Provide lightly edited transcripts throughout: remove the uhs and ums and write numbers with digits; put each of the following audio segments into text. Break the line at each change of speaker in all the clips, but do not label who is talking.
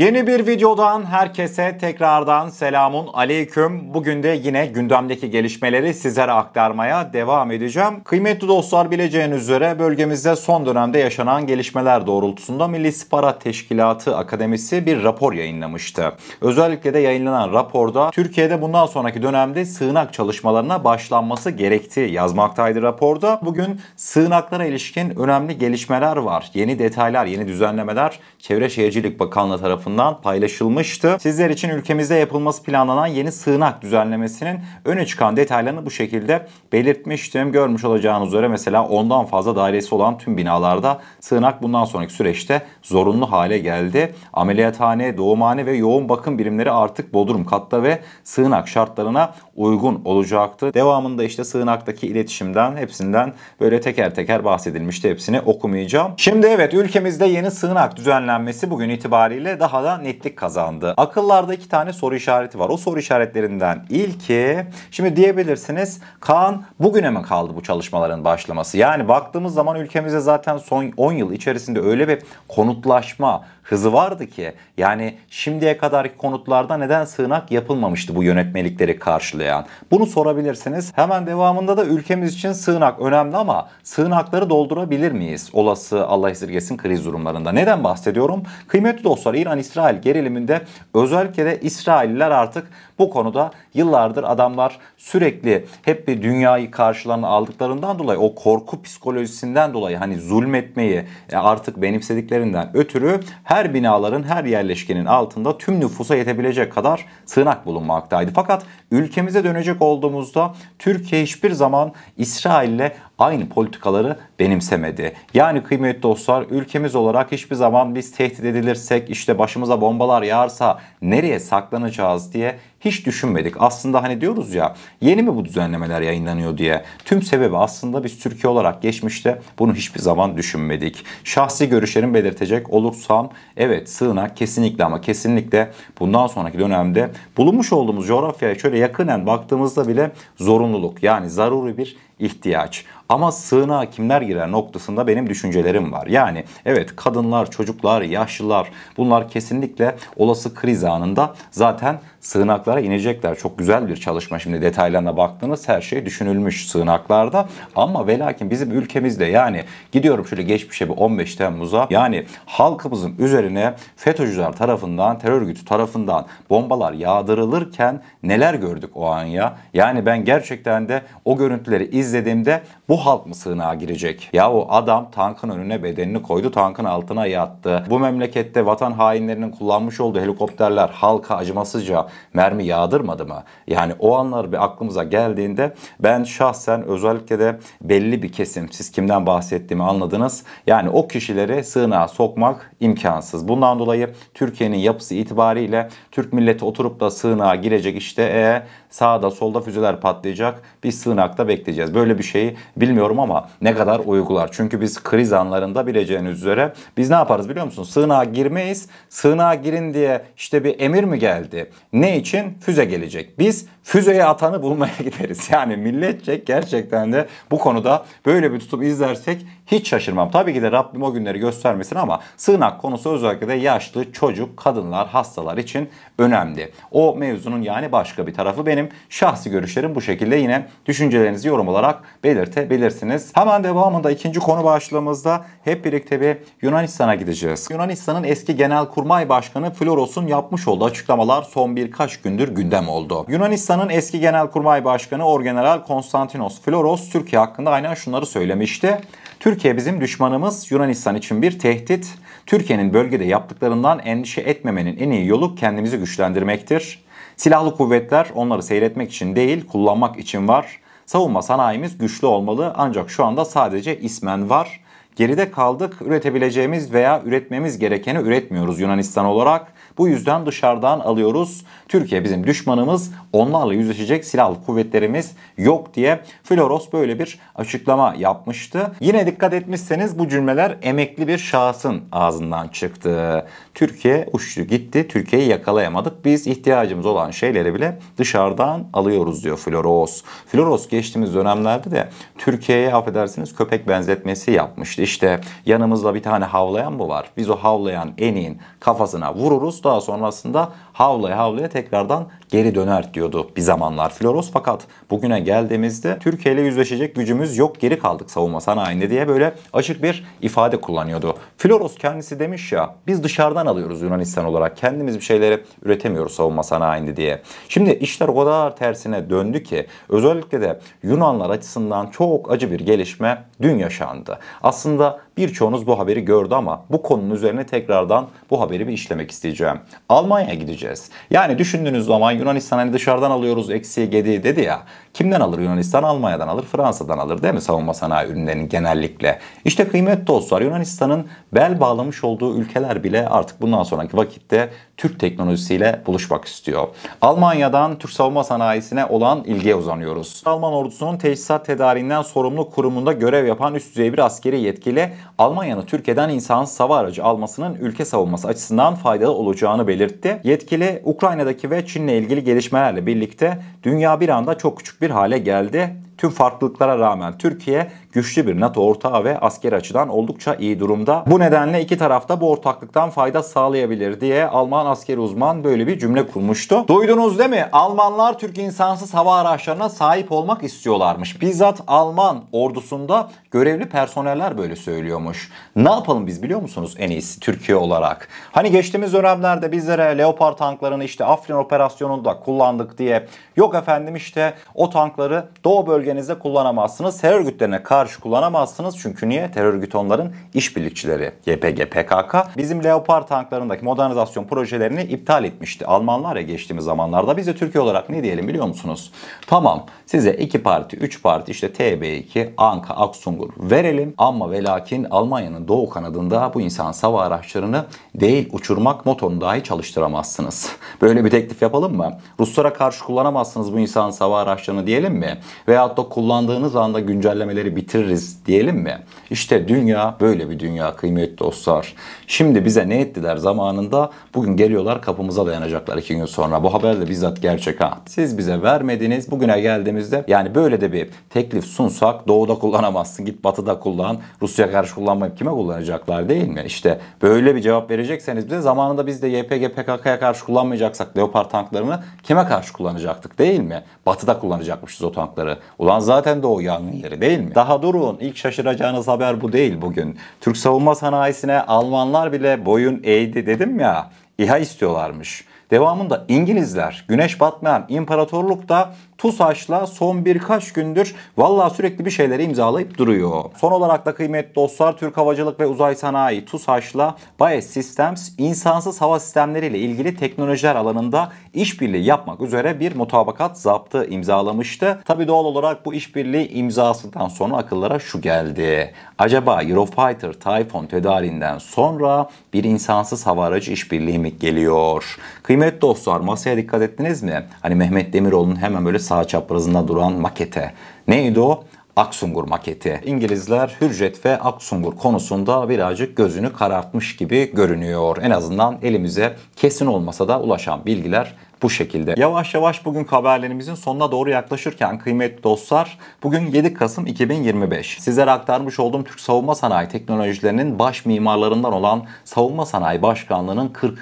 Yeni bir videodan herkese tekrardan selamun aleyküm. Bugün de yine gündemdeki gelişmeleri sizlere aktarmaya devam edeceğim. Kıymetli dostlar, bileceğiniz üzere bölgemizde son dönemde yaşanan gelişmeler doğrultusunda Milli İstihbarat Teşkilatı Akademisi bir rapor yayınlamıştı. Özellikle de yayınlanan raporda Türkiye'de bundan sonraki dönemde sığınak çalışmalarına başlanması gerektiği yazmaktaydı raporda. Bugün sığınaklara ilişkin önemli gelişmeler var. Yeni detaylar, yeni düzenlemeler Çevre Şehircilik Bakanlığı tarafından paylaşılmıştı. Sizler için ülkemizde yapılması planlanan yeni sığınak düzenlemesinin öne çıkan detaylarını bu şekilde belirtmiştim. Görmüş olacağınız üzere mesela ondan fazla dairesi olan tüm binalarda sığınak bundan sonraki süreçte zorunlu hale geldi. Ameliyathane, doğumhane ve yoğun bakım birimleri artık bodrum katta ve sığınak şartlarına uygun olacaktı. Devamında işte sığınaktaki iletişimden, hepsinden böyle teker teker bahsedilmişti. Hepsini okumayacağım. Şimdi evet, ülkemizde yeni sığınak düzenlenmesi bugün itibariyle daha da netlik kazandı. Akıllarda iki tane soru işareti var. O soru işaretlerinden ilki, şimdi diyebilirsiniz, Kaan, bugüne mi kaldı bu çalışmaların başlaması? Yani baktığımız zaman ülkemizde zaten son 10 yıl içerisinde öyle bir konutlaşma hızı vardı ki, yani şimdiye kadarki konutlarda neden sığınak yapılmamıştı bu yönetmelikleri karşılayan? Bunu sorabilirsiniz. Hemen devamında da ülkemiz için sığınak önemli ama sığınakları doldurabilir miyiz? Olası, Allah esirgesin, kriz durumlarında. Neden bahsediyorum? Kıymetli dostlar, İran-İsrail geriliminde özellikle de İsrailliler artık bu konuda yıllardır, adamlar sürekli hep bir dünyayı karşılarına aldıklarından dolayı, o korku psikolojisinden dolayı, hani zulmetmeyi artık benimsediklerinden ötürü her binaların, her yerleşkenin altında tüm nüfusa yetebilecek kadar sığınak bulunmaktaydı. Fakat ülkemize dönecek olduğumuzda Türkiye hiçbir zaman İsrail'le aynı politikaları benimsemedi. Yani kıymetli dostlar, ülkemiz olarak hiçbir zaman biz tehdit edilirsek, işte başımıza bombalar yağarsa nereye saklanacağız diye hiç düşünmedik. Aslında hani diyoruz ya, yeni mi bu düzenlemeler yayınlanıyor diye. Tüm sebebi aslında biz Türkiye olarak geçmişte bunu hiçbir zaman düşünmedik. Şahsi görüşlerimi belirtecek olursam, evet, sığınak kesinlikle ama kesinlikle bundan sonraki dönemde bulunmuş olduğumuz coğrafyaya şöyle yakinen baktığımızda bile zorunluluk, yani zaruri bir ihtiyaç. Ama sığınağa kimler girer noktasında benim düşüncelerim var. Yani evet, kadınlar, çocuklar, yaşlılar, bunlar kesinlikle olası kriz anında zaten sığınaklara inecekler. Çok güzel bir çalışma. Şimdi detaylarına baktığınız her şey düşünülmüş sığınaklarda. Ama ve lakin bizim ülkemizde, yani gidiyorum şöyle geçmişe, bir 15 Temmuz'a, yani halkımızın üzerine FETÖ'cüler tarafından, terör örgütü tarafından bombalar yağdırılırken neler gördük o an ya. Yani ben gerçekten de o görüntüleri izlediğimde bu halk mı sığınağa girecek? Ya o adam tankın önüne bedenini koydu, tankın altına yattı. Bu memlekette vatan hainlerinin kullanmış olduğu helikopterler halka acımasızca mermi yağdırmadı mı? Yani o anlar bir aklımıza geldiğinde ben şahsen, özellikle de belli bir kesim, siz kimden bahsettiğimi anladınız. Yani o kişileri sığınağa sokmak imkansız. Bundan dolayı Türkiye'nin yapısı itibariyle Türk milleti oturup da sığınağa girecek, işte sağda solda füzeler patlayacak, biz sığınakta bekleyeceğiz. Böyle bir şeyi bilmiyorum ama ne kadar uygular. Çünkü biz kriz anlarında, bileceğiniz üzere, biz ne yaparız biliyor musunuz? Sığınağa girmeyiz. Sığınağa girin diye işte bir emir mi geldi? Ne için? Füze gelecek. Biz füzeye atanı bulmaya gideriz. Yani milletçe gerçekten de bu konuda böyle bir tutum izlersek hiç şaşırmam. Tabii ki de Rabbim o günleri göstermesin ama sığınak konusu özellikle de yaşlı, çocuk, kadınlar, hastalar için önemli. O mevzunun yani başka bir tarafı. Benim şahsi görüşlerim bu şekilde. Yine düşüncelerinizi yorum olarak belirtebilirsiniz. Hemen devamında ikinci konu başlığımızda hep birlikte bir Yunanistan'a gideceğiz. Yunanistan'ın eski Genelkurmay Başkanı Floros'un yapmış olduğu açıklamalar son birkaç gündür gündem oldu. Yunanistan'ın eski Genelkurmay Başkanı Orgeneral Konstantinos Floros Türkiye hakkında aynen şunları söylemişti. Türkiye bizim düşmanımız, Yunanistan için bir tehdit. Türkiye'nin bölgede yaptıklarından endişe etmemenin en iyi yolu kendimizi güçlendirmektir. Silahlı kuvvetler onları seyretmek için değil, kullanmak için var. Savunma sanayimiz güçlü olmalı, ancak şu anda sadece ismen var. Geride kaldık, üretebileceğimiz veya üretmemiz gerekeni üretmiyoruz Yunanistan olarak. Bu yüzden dışarıdan alıyoruz. Türkiye bizim düşmanımız, onlarla yüzleşecek silahlı kuvvetlerimiz yok diye Floros böyle bir açıklama yapmıştı. Yine dikkat etmişseniz bu cümleler emekli bir şahsın ağzından çıktı. Türkiye uçtu gitti, Türkiye'yi yakalayamadık. Biz ihtiyacımız olan şeyleri bile dışarıdan alıyoruz diyor Floros. Floros geçtiğimiz dönemlerde de Türkiye'ye, affedersiniz, köpek benzetmesi yapmıştı. İşte yanımızda bir tane havlayan mı var? Biz o havlayan eniğin kafasına vururuz. daha sonrasında havlaya havlaya tekrardan geri döner diyordu bir zamanlar Floros. Fakat bugüne geldiğimizde Türkiye ile yüzleşecek gücümüz yok, geri kaldık savunma sanayinde diye böyle açık bir ifade kullanıyordu. Floros kendisi demiş ya, biz dışarıdan alıyoruz Yunanistan olarak, kendimiz bir şeyleri üretemiyoruz savunma sanayinde diye. Şimdi işler o kadar tersine döndü ki özellikle de Yunanlar açısından çok acı bir gelişme dün yaşandı. Aslında birçoğunuz bu haberi gördü ama bu konunun üzerine tekrardan bu haberi bir işlemek isteyeceğim. Almanya'ya gideceğiz. Yani düşündüğünüz zaman Yunanistan hani dışarıdan alıyoruz eksiği gedi dedi ya. Kimden alır Yunanistan? Almanya'dan alır, Fransa'dan alır değil mi savunma sanayi ürünlerinin genellikle. İşte kıymetli dostlar, Yunanistan'ın bel bağlamış olduğu ülkeler bile artık bundan sonraki vakitte Türk teknolojisiyle buluşmak istiyor. Almanya'dan Türk savunma sanayisine olan ilgiye uzanıyoruz. Alman ordusunun teçhizat tedariğinden sorumlu kurumunda görev yapan üst düzey bir askeri yetkili, Almanya'nın Türkiye'den insansız hava aracı almasının ülke savunması açısından faydalı olacağını belirtti. Yetkili, Ukrayna'daki ve Çin'le ilgili gelişmelerle birlikte dünya bir anda çok küçük bir hale geldi. Tüm farklılıklara rağmen Türkiye güçlü bir NATO ortağı ve askeri açıdan oldukça iyi durumda. Bu nedenle iki tarafta bu ortaklıktan fayda sağlayabilir diye Alman askeri uzman böyle bir cümle kurmuştu. Duydunuz değil mi? Almanlar Türk insansız hava araçlarına sahip olmak istiyorlarmış. Bizzat Alman ordusunda görevli personeller böyle söylüyormuş. Ne yapalım biz biliyor musunuz en iyisi Türkiye olarak? Hani geçtiğimiz dönemlerde bizlere Leopard tanklarını işte Afrin operasyonunda kullandık diye, yok efendim işte o tankları Doğu bölgenizde kullanamazsınız, terör örgütlerine karşı kullanamazsınız. Çünkü niye? Terör örgütü onların işbirlikçileri YPG, PKK. Bizim Leopard tanklarındaki modernizasyon projelerini iptal etmişti Almanlar ya geçtiğimiz zamanlarda. Biz de Türkiye olarak ne diyelim biliyor musunuz? Tamam, size 2 parti, 3 parti işte TB2, Anka, Aksungur verelim ama ve lakin Almanya'nın doğu kanadında bu insan hava araçlarını değil uçurmak motorunu dahi çalıştıramazsınız. Böyle bir teklif yapalım mı? Ruslara karşı kullanamazsınız bu insan hava araçlarını diyelim mi? Veyahut da kullandığınız anda güncellemeleri bitiririz diyelim mi? İşte dünya böyle bir dünya kıymetli dostlar. Şimdi bize ne ettiler zamanında? Bugün geliyorlar kapımıza dayanacaklar 2 gün sonra. Bu haber de bizzat gerçek ha. Siz bize vermediniz. Bugüne geldiğimizde yani böyle de bir teklif sunsak, doğuda kullanamazsın git batıda kullan. Rusya'ya karşı kullanmayıp kime kullanacaklar değil mi? İşte böyle bir cevap verecekseniz bize, zamanında biz de YPG PKK'ya karşı kullanmayacaksak Leopard tanklarını kime karşı kullanacaktık değil mi? Batıda kullanacakmışız o tankları. Ulan zaten doğu yangın yeri değil mi? Daha durun, ilk şaşıracağınız haber bu değil bugün. Türk savunma sanayisine Almanlar bile boyun eğdi dedim ya. İHA istiyorlarmış. Devamında İngilizler, güneş batmayan imparatorlukta TUSAŞ'la son birkaç gündür vallahi sürekli bir şeyleri imzalayıp duruyor. Son olarak da kıymetli dostlar, Türk Havacılık ve Uzay Sanayi TUSAŞ'la Baes Systems insansız hava sistemleriyle ilgili teknolojiler alanında işbirliği yapmak üzere bir mutabakat zaptı imzalamıştı. Tabi doğal olarak bu işbirliği imzasından sonra akıllara şu geldi. Acaba Eurofighter Typhoon tedariğinden sonra bir insansız hava aracı işbirliği mi geliyor? Kıymetli dostlar, masaya dikkat ettiniz mi? Hani Mehmet Demiroğlu'nun hemen böyle sağ çaprazında duran makete. Neydi o? Aksungur maketi. İngilizler Hürjet ve Aksungur konusunda birazcık gözünü karartmış gibi görünüyor. En azından elimize kesin olmasa da ulaşan bilgiler bu şekilde. Yavaş yavaş bugün haberlerimizin sonuna doğru yaklaşırken kıymetli dostlar, bugün 7 Kasım 2025. Sizlere aktarmış olduğum Türk savunma sanayi teknolojilerinin baş mimarlarından olan Savunma Sanayi Başkanlığı'nın 40.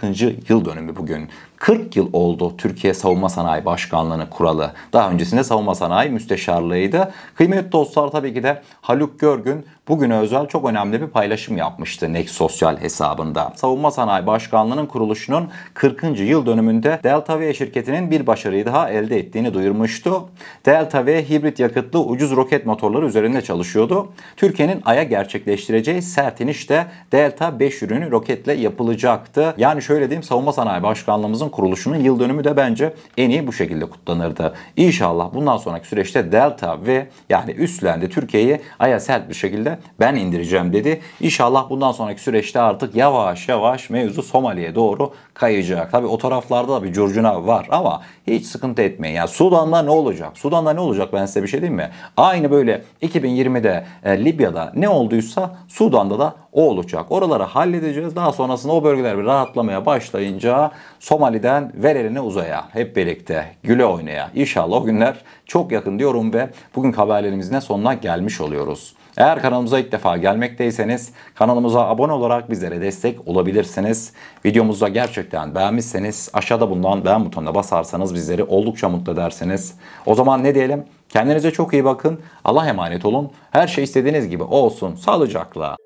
yıl dönümü bugün. 40 yıl oldu Türkiye Savunma Sanayi Başkanlığı'nı kuralı. Daha öncesinde Savunma Sanayi Müsteşarlığı'ydı. Kıymetli dostlar, tabii ki de Haluk Görgün bugüne özel çok önemli bir paylaşım yapmıştı Next Sosyal hesabında. Savunma Sanayi Başkanlığı'nın kuruluşunun 40. yıl dönümünde Delta V şirketinin bir başarıyı daha elde ettiğini duyurmuştu. Delta V hibrit yakıtlı ucuz roket motorları üzerinde çalışıyordu. Türkiye'nin Ay'a gerçekleştireceği sert iniş de Delta 5 ürünü roketle yapılacaktı. Yani şöyle diyeyim, Savunma Sanayi Başkanlığımızın kuruluşunun yıl dönümü de bence en iyi bu şekilde kutlanırdı. İnşallah bundan sonraki süreçte Delta V yani üstlendi, Türkiye'yi Ay'a sert bir şekilde ben indireceğim dedi. İnşallah bundan sonraki süreçte artık yavaş yavaş mevzu Somali'ye doğru kayacak. Tabii o taraflarda da bir curcuna var ama hiç sıkıntı etmeyin. Yani Sudan'da ne olacak? Sudan'da ne olacak, ben size bir şey diyeyim mi? Aynı böyle 2020'de Libya'da ne olduysa Sudan'da da o olacak. Oraları halledeceğiz. Daha sonrasında o bölgeler bir rahatlamaya başlayınca Somali'den ver elini uzaya. Hep birlikte güle oynaya. İnşallah o günler çok yakın diyorum ve bugün haberlerimizin sonuna gelmiş oluyoruz. Eğer kanalımıza ilk defa gelmekteyseniz kanalımıza abone olarak bizlere destek olabilirsiniz. Videomuzu da gerçekten beğenmişseniz aşağıda bulunan beğen butonuna basarsanız bizleri oldukça mutlu edersiniz. O zaman ne diyelim? Kendinize çok iyi bakın. Allah'a emanet olun. Her şey istediğiniz gibi olsun. Sağlıcakla.